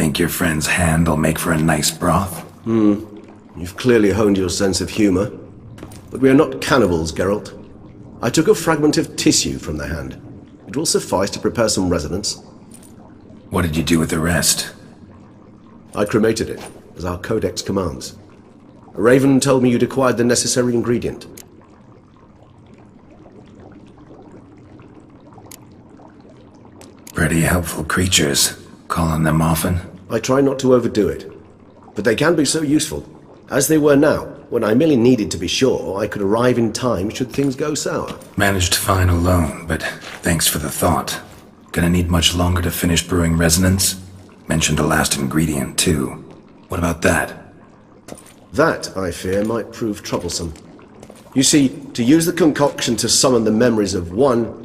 Think your friend's hand will make for a nice broth? You've clearly honed your sense of humor. But we are not cannibals, Geralt. I took a fragment of tissue from the hand. It will suffice to prepare some resonance. What did you do with the rest? I cremated it, as our codex commands. Raven told me you'd acquired the necessary ingredient. Pretty helpful creatures. Call on them often? I try not to overdo it, but they can be so useful, as they were now, when I merely needed to be sure I could arrive in time should things go sour. Managed fine alone, but thanks for the thought. Gonna need much longer to finish brewing resonance? Mentioned a last ingredient, too. What about that? That, I fear, might prove troublesome. You see, to use the concoction to summon the memories of one,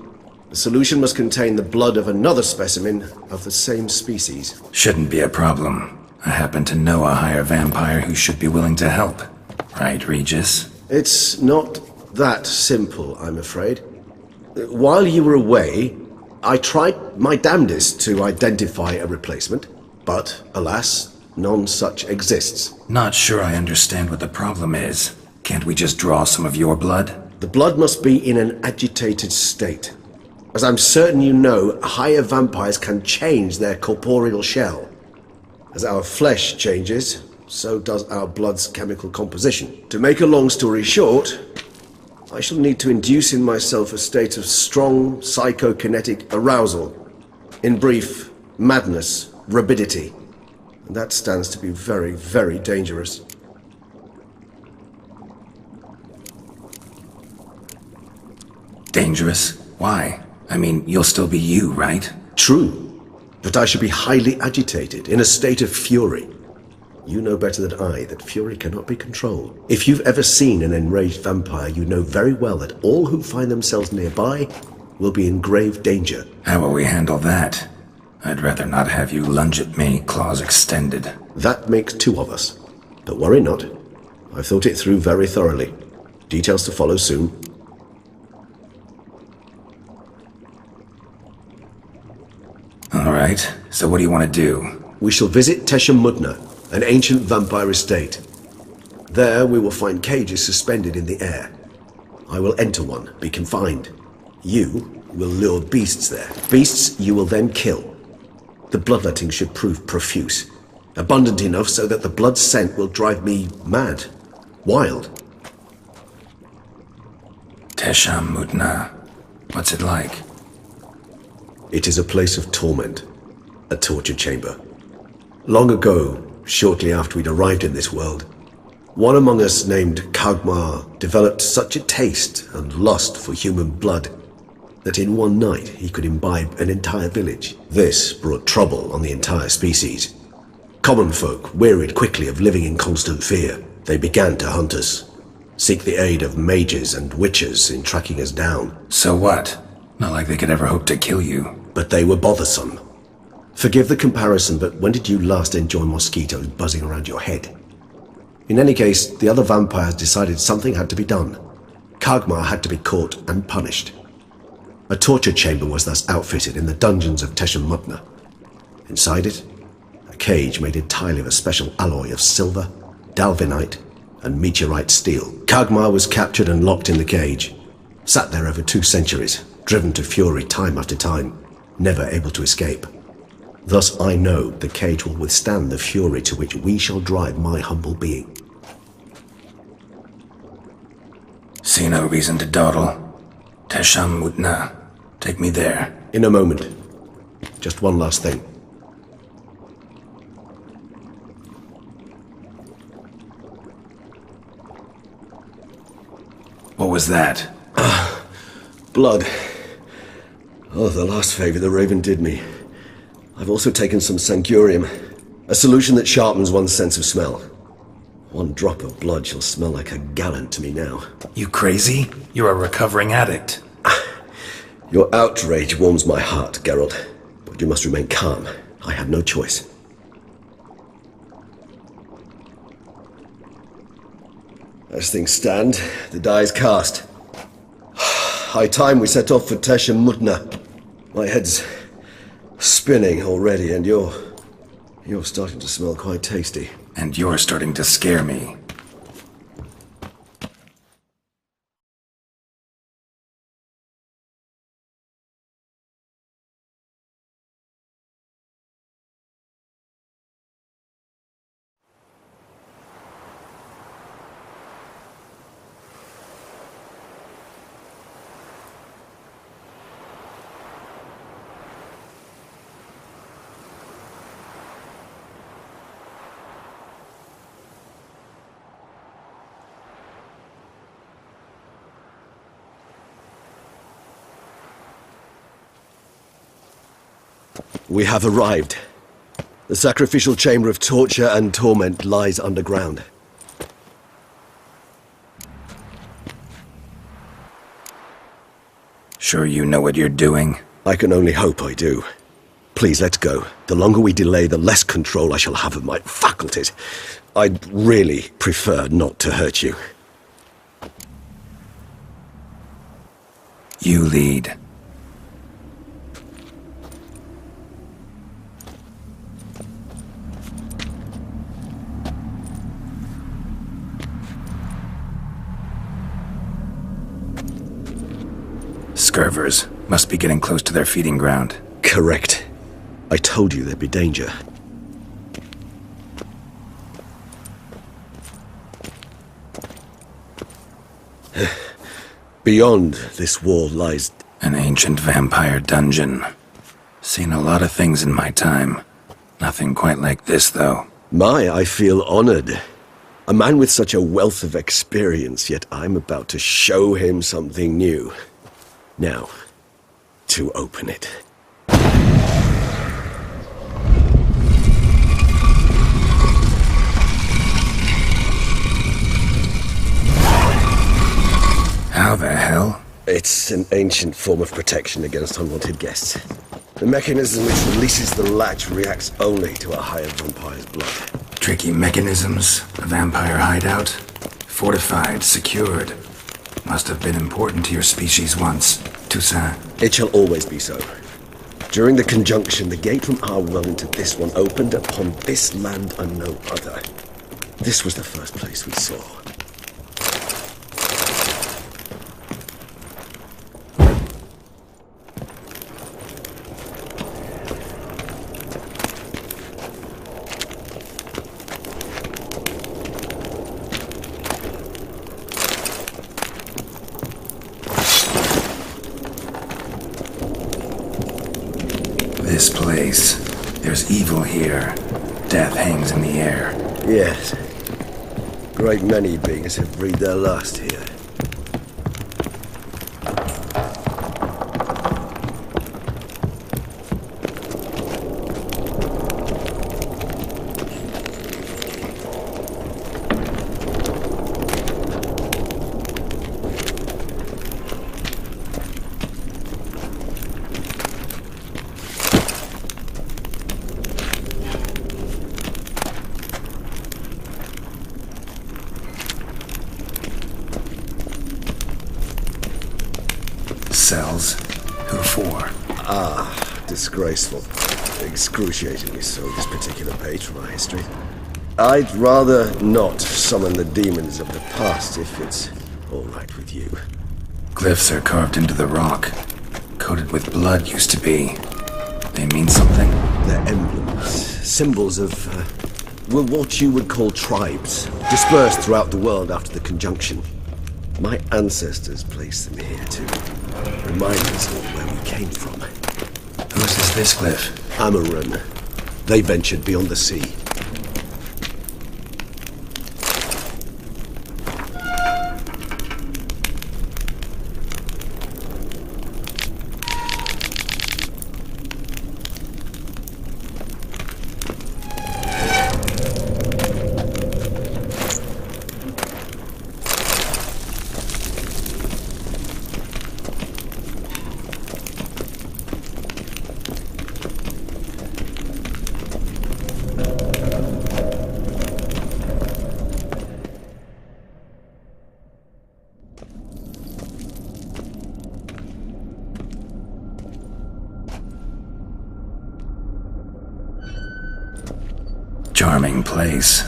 the solution must contain the blood of another specimen of the same species. Shouldn't be a problem. I happen to know a higher vampire who should be willing to help. Right, Regis? It's not that simple, I'm afraid. While you were away, I tried my damnedest to identify a replacement, but alas, none such exists. Not sure I understand what the problem is. Can't we just draw some of your blood? The blood must be in an agitated state. As I'm certain you know, higher vampires can change their corporeal shell. As our flesh changes, so does our blood's chemical composition. To make a long story short, I shall need to induce in myself a state of strong psychokinetic arousal. In brief, madness, rabidity. And that stands to be very, very dangerous. Dangerous? Why? I mean, you'll still be you, right? True, but I should be highly agitated, in a state of fury. You know better than I that fury cannot be controlled. If you've ever seen an enraged vampire, you know very well that all who find themselves nearby will be in grave danger. How will we handle that? I'd rather not have you lunge at me, claws extended. That makes two of us. But worry not. I've thought it through very thoroughly. Details to follow soon. Alright, so what do you want to do? We shall visit Tesha Mudna, an ancient vampire estate. There we will find cages suspended in the air. I will enter one, be confined. You will lure beasts there. Beasts you will then kill. The bloodletting should prove profuse. Abundant enough so that the blood scent will drive me mad. Wild. Tesha Mudna. What's it like? It is a place of torment. A torture chamber. Long ago, shortly after we'd arrived in this world, one among us named Kagmar developed such a taste and lust for human blood that in one night he could imbibe an entire village. This brought trouble on the entire species. Common folk wearied quickly of living in constant fear. They began to hunt us, seek the aid of mages and witches in tracking us down. So what? Not like they could ever hope to kill you. But they were bothersome. Forgive the comparison, but when did you last enjoy mosquitoes buzzing around your head? In any case, the other vampires decided something had to be done. Kagmar had to be caught and punished. A torture chamber was thus outfitted in the dungeons of Tesha Mudna. Inside it, a cage made entirely of a special alloy of silver, dalvinite, and meteorite steel. Kagmar was captured and locked in the cage. Sat there over 2 centuries, driven to fury time after time, never able to escape. Thus I know the cage will withstand the fury to which we shall drive my humble being. See no reason to dawdle. Tesha Mudna. Take me there. In a moment. Just one last thing. What was that? Blood. Oh, the last favor the Raven did me. I've also taken some Sancurium, a solution that sharpens one's sense of smell. One drop of blood shall smell like a gallon to me now. You crazy? You're a recovering addict. Your outrage warms my heart, Geralt. But you must remain calm. I had no choice. As things stand, the die is cast. High time we set off for Tesh and Mutna. My head's spinning already, and you're starting to smell quite tasty. And you're starting to scare me. We have arrived. The sacrificial chamber of torture and torment lies underground. Sure you know what you're doing? I can only hope I do. Please, let's go. The longer we delay, the less control I shall have of my faculties. I'd really prefer not to hurt you. You lead. Scurvers must be getting close to their feeding ground. Correct. I told you there'd be danger. Beyond this wall lies... An ancient vampire dungeon. Seen a lot of things in my time. Nothing quite like this, though. I feel honored. A man with such a wealth of experience, yet I'm about to show him something new. Now, to open it. How the hell? It's an ancient form of protection against unwanted guests. The mechanism which releases the latch reacts only to a higher vampire's blood. Tricky mechanisms, a vampire hideout. Fortified, secured. Must have been important to your species once, Toussaint. It shall always be so. During the conjunction, the gate from our world into this one opened upon this land and no other. This was the first place we saw. This place. There's evil here. Death hangs in the air. Yes. Great many beings have breathed their last here. Cells? Who for? Disgraceful. Excruciatingly so, this particular page from our history. I'd rather not summon the demons of the past if it's all right with you. Glyphs are carved into the rock. Coated with blood used to be. They mean something? They're emblems, symbols of, well, what you would call tribes, dispersed throughout the world after the conjunction. My ancestors placed them here to remind us of where we came from. Whose is this glyph? Amaran. They ventured beyond the sea. charming place.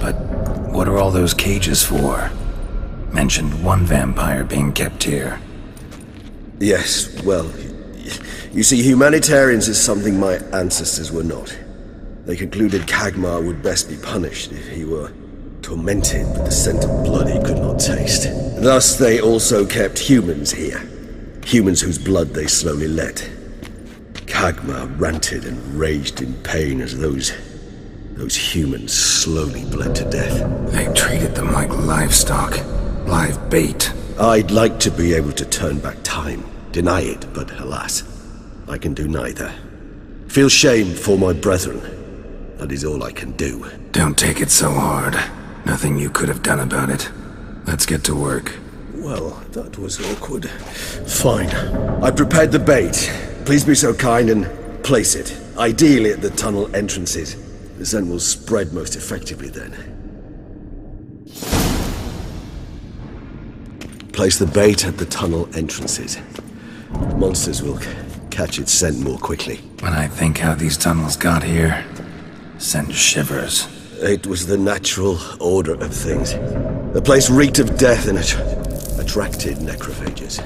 But what are all those cages for? Mentioned one vampire being kept here. Yes, well, you see, humanitarians is something my ancestors were not. They concluded Kagmar would best be punished if he were tormented with the scent of blood he could not taste. Thus, they also kept humans here. Humans whose blood they slowly let. Kagmar ranted and raged in pain as those humans slowly bled to death. They treated them like livestock, live bait. I'd like to be able to turn back time, deny it, but alas, I can do neither. Feel shame for my brethren. That is all I can do. Don't take it so hard. Nothing you could have done about it. Let's get to work. Well, that was awkward. Fine. I prepared the bait. Please be so kind and place it. Ideally at the tunnel entrances. The scent will spread most effectively then. Place the bait at the tunnel entrances. Monsters will catch its scent more quickly. When I think how these tunnels got here, send shivers. It was the natural order of things. The place reeked of death and attracted necrophages.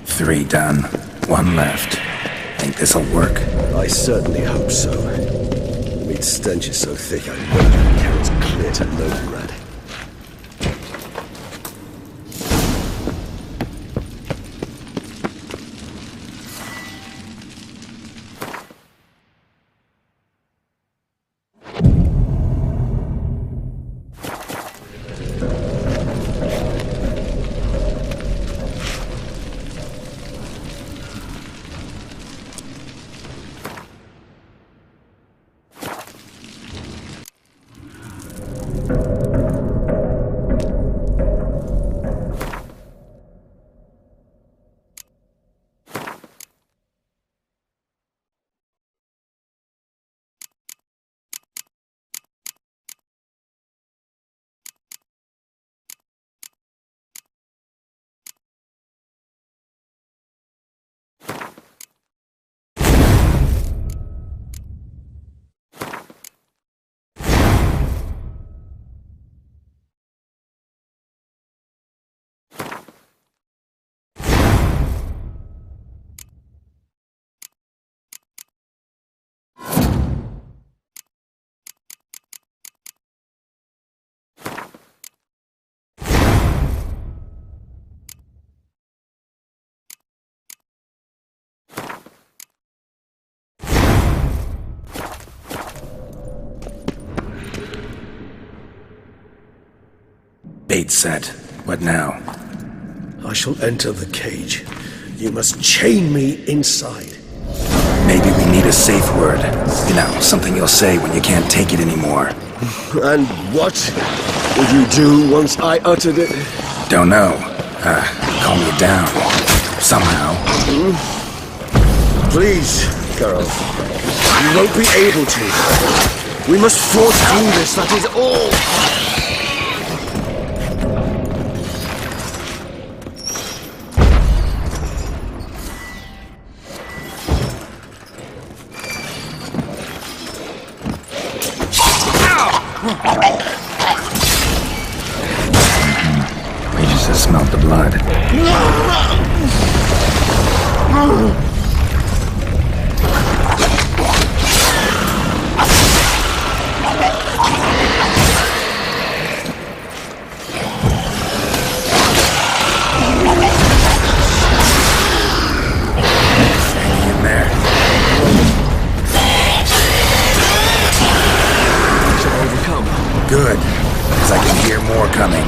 Three done. One left. Think this'll work? I certainly hope so. The meat stench is so thick I know it carries clear to Novigrad. Bait set. What now? I shall enter the cage. You must chain me inside. Maybe we need a safe word. You know, something you'll say when you can't take it anymore. And what would you do once I uttered it? Don't know. Calm you down. Somehow. Please, girl. You won't be able to. We must force through this, that is all. We just smelled the blood. Hanging in there. Shall overcome. Good, because I can hear more coming.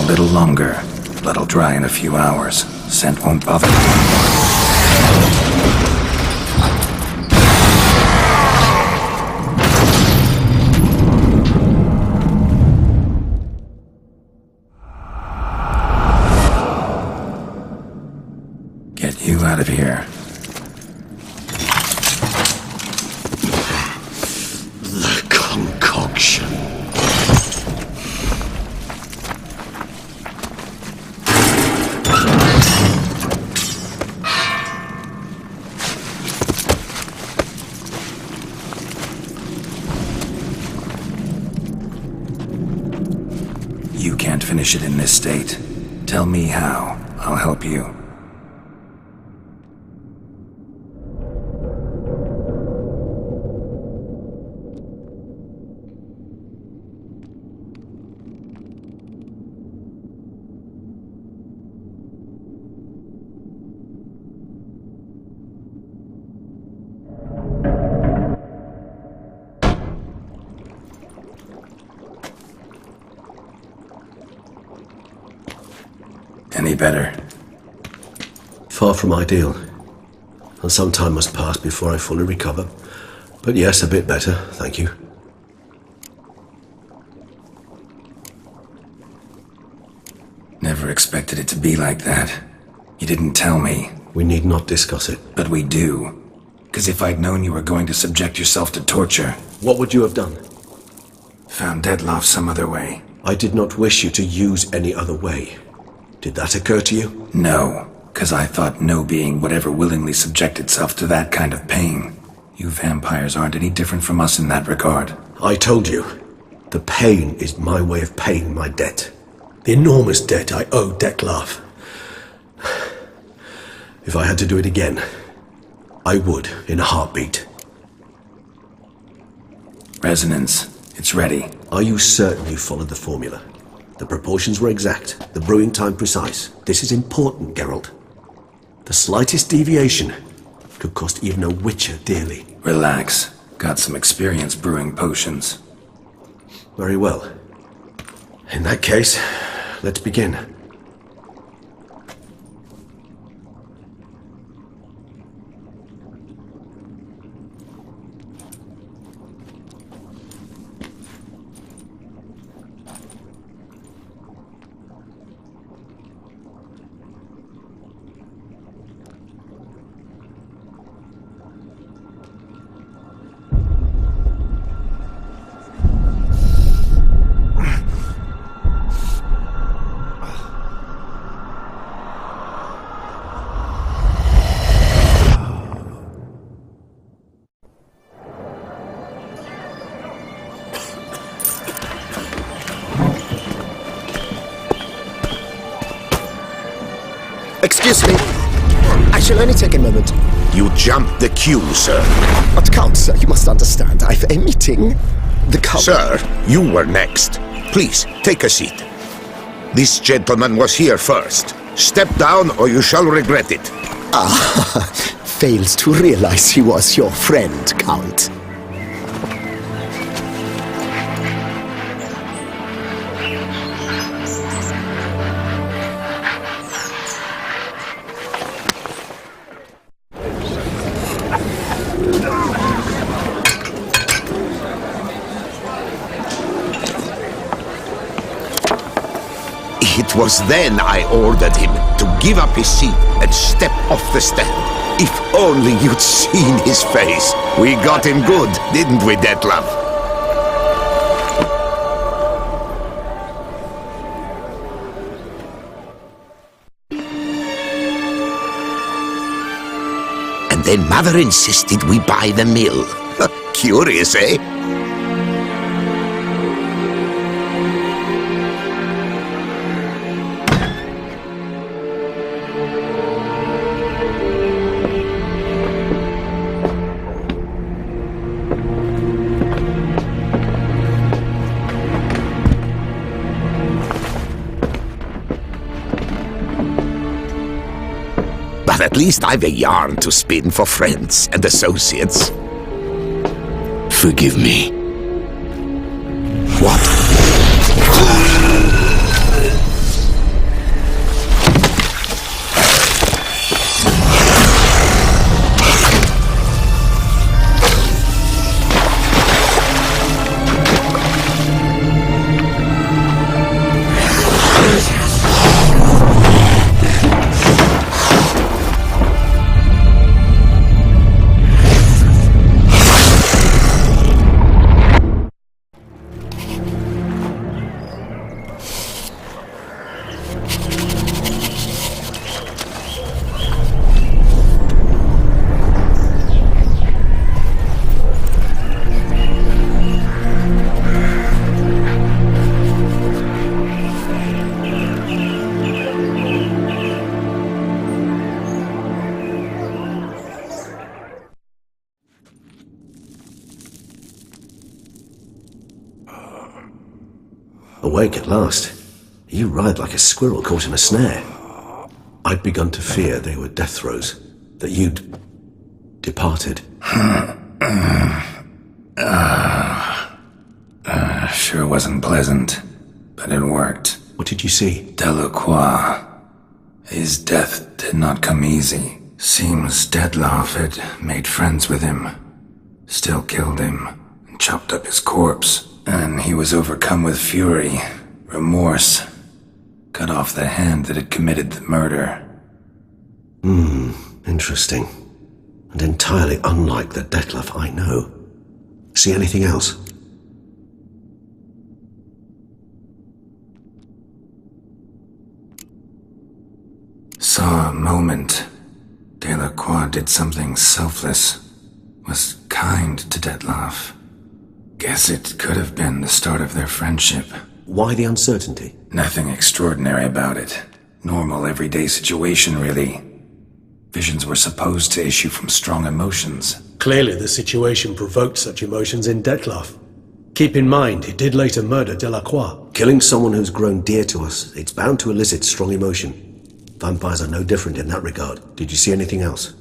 little longer. Blood'll dry in a few hours. Scent won't bother you. Get you out of here. The concoction. You can't finish it in this state. Tell me how. I'll help you. Any better? Far from ideal. And some time must pass before I fully recover. But yes, a bit better, thank you. Never expected it to be like that. You didn't tell me. We need not discuss it. But we do. 'Cause if I'd known you were going to subject yourself to torture... What would you have done? Found Dettlaff some other way. I did not wish you to use any other way. Did that occur to you? No, 'cause I thought no being would ever willingly subject itself to that kind of pain. You vampires aren't any different from us in that regard. I told you. The pain is my way of paying my debt. The enormous debt I owe Dettlaff. If I had to do it again, I would in a heartbeat. Resonance. It's ready. Are you certain you followed the formula? The proportions were exact, the brewing time precise. This is important, Geralt. The slightest deviation could cost even a witcher dearly. Relax. Got some experience brewing potions. Very well. In that case, let's begin. Excuse me. I shall only take a moment. You jumped the queue, sir. But Count, sir, you must understand. I've a meeting. The Count... Sir, you were next. Please, take a seat. This gentleman was here first. Step down or you shall regret it. fails to realize he was your friend, Count. It was then I ordered him to give up his seat and step off the stand. If only you'd seen his face. We got him good, didn't we, Dettlaff? And then Mother insisted we buy the mill. Curious, eh? But at least I've a yarn to spin for friends and associates. Forgive me. What? Awake at last. You writhed like a squirrel caught in a snare. I'd begun to fear they were death throes, that you'd departed. Sure wasn't pleasant, but it worked. What did you see? Delacroix. His death did not come easy. Seems Detlaff had made friends with him, still killed him, and chopped up his corpse. And he was overcome with fury, remorse, cut off the hand that had committed the murder. Interesting. And entirely unlike the Detlaff I know. See anything else? Saw a moment. Delacroix did something selfless. Was kind to Detlaff. Guess it could have been the start of their friendship. Why the uncertainty? Nothing extraordinary about it. Normal, everyday situation, really. Visions were supposed to issue from strong emotions. Clearly the situation provoked such emotions in Detlaff. Keep in mind, he did later murder Delacroix. Killing someone who's grown dear to us, it's bound to elicit strong emotion. Vampires are no different in that regard. Did you see anything else?